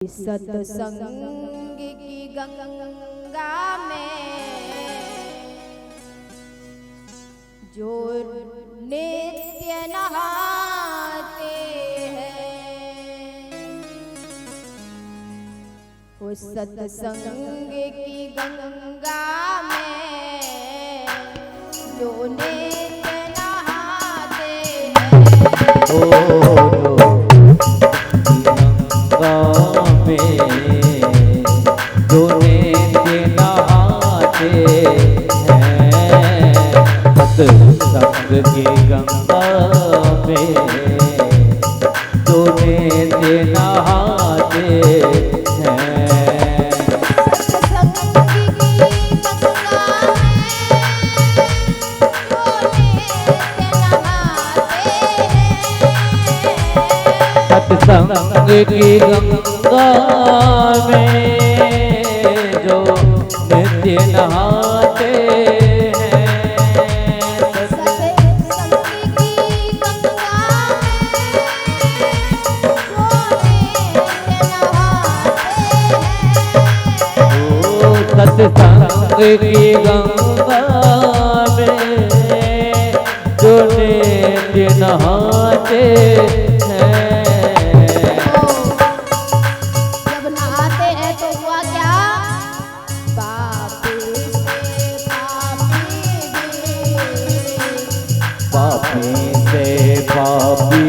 सत्संग की गंगा में जो नित्य नहाते हैं, उस सत्संग की गंगा में जो नित्य नहाते हैं, जो नित्य नहाते हैं, सत्संग की गंगा में जो नित्य नहाते हैं। सत्संग की गंगा में जो नित्य नहाते सत्संग की गंगा में जो नित्य नहाते हैं। जब नहाते हैं तो हुआ क्या? पापी से पापी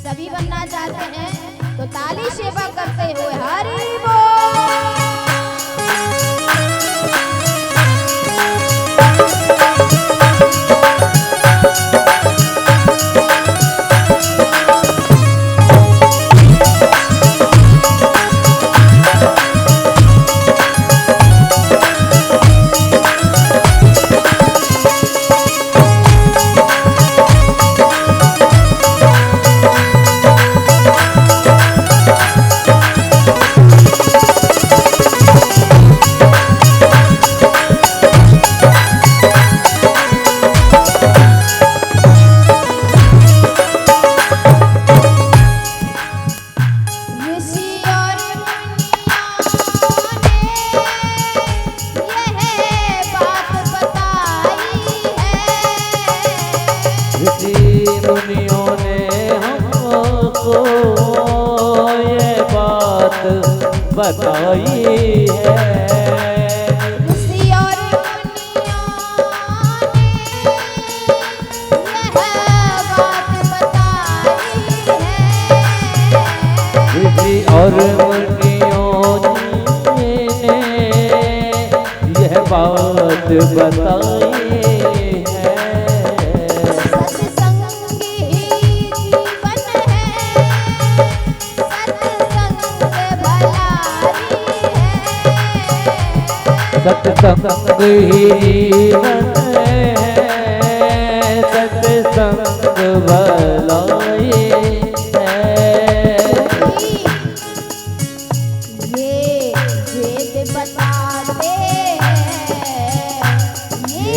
सभी बनना चाहते हैं तो ताली सेवा करते हुए हरि बोल। मुनियों ने हमको ये बात बताई है। ऋषि और मुनियों ने यह बात बताई है। ऋषि और मुनियों ने यह बात बताई है। सत्संग ही जीवन है, सत्संग भलाई है। ये वेद बताते हैं, ये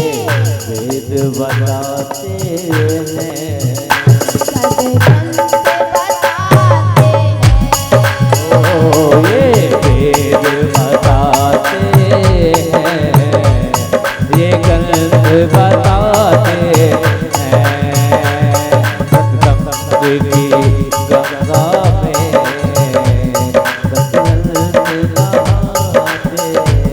वेद बताते हैं, सत्संग बताते हैं। ओ ये वेद बताते बताते हैं। सत्संग की गंगा में सत्संग नहाते हैं।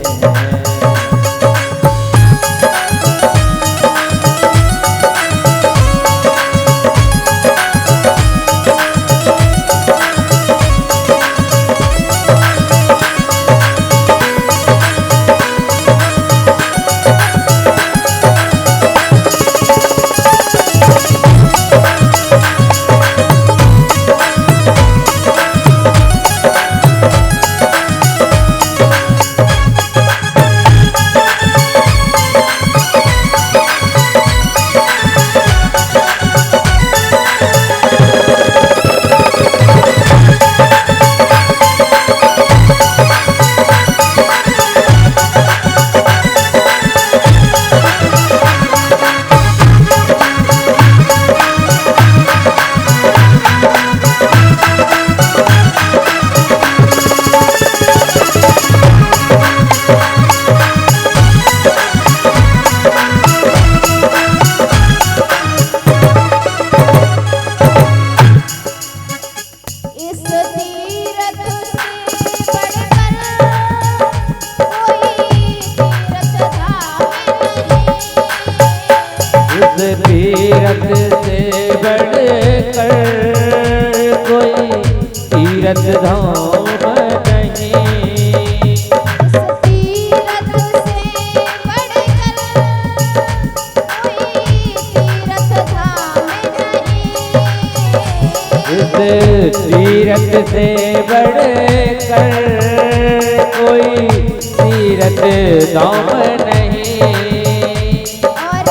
तीरथ से बढ़कर कोई तीरथ धाम नहीं। इस तीरथ से बढ़कर कोई तीरथ धाम नहीं। इस तीरथ से बढ़कर कोई तीरथ धाम नहीं। और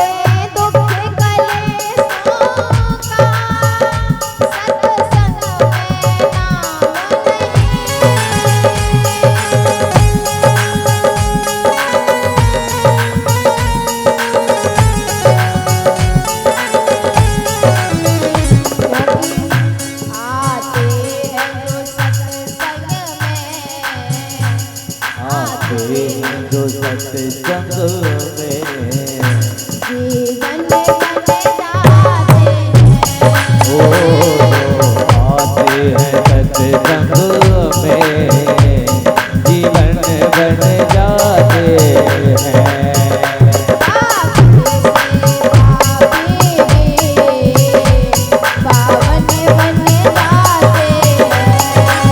दुख कलेशों का सत्संग में नाम नहीं। आते हैं जो सत्संग में, आते हैं जो सत्संग में जीवन बन जाते हैं। ओ आते हैं सत्संग में जीवन बन जाते हैं। पावन बन जाते हैं।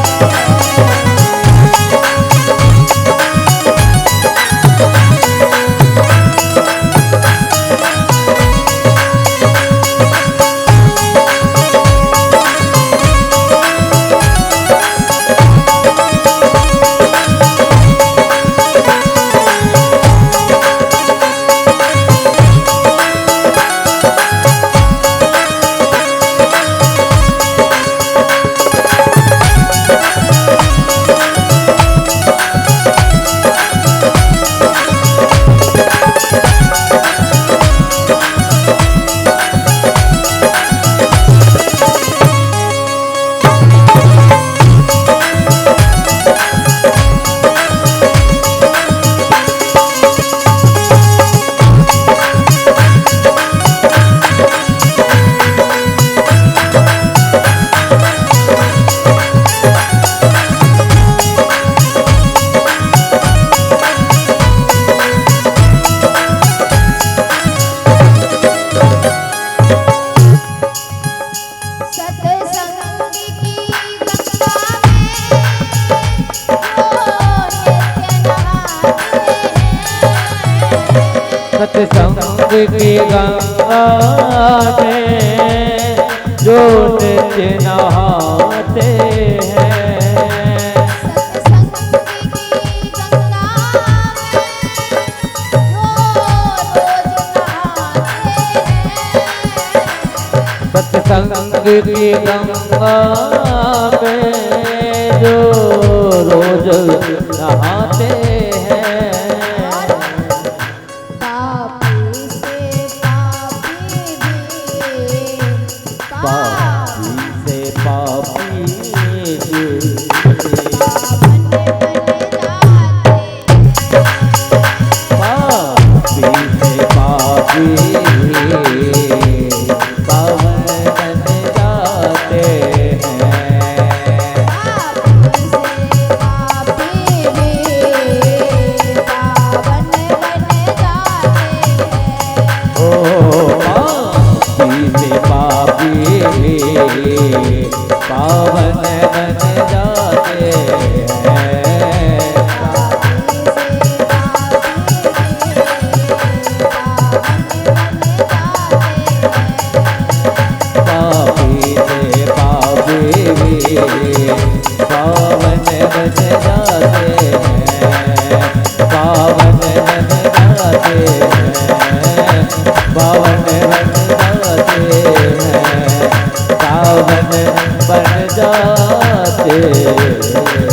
सत्संग की गंगा में जो नित्य नहाते हैं। सत्संग की गंगा में जो रोज नहाते हैं। पापी से पापी भी पापी से पापी भी पावन बन जाते हैं। पापी से पापी पावन बन जाते हैं। ओ पापी से पापी पावन बन जाते हैं। पापी से पापी पावन बन जाते हैं। पावन बन जाते हैं। पावन बन जाते हैं। पावन बन जाते हैं।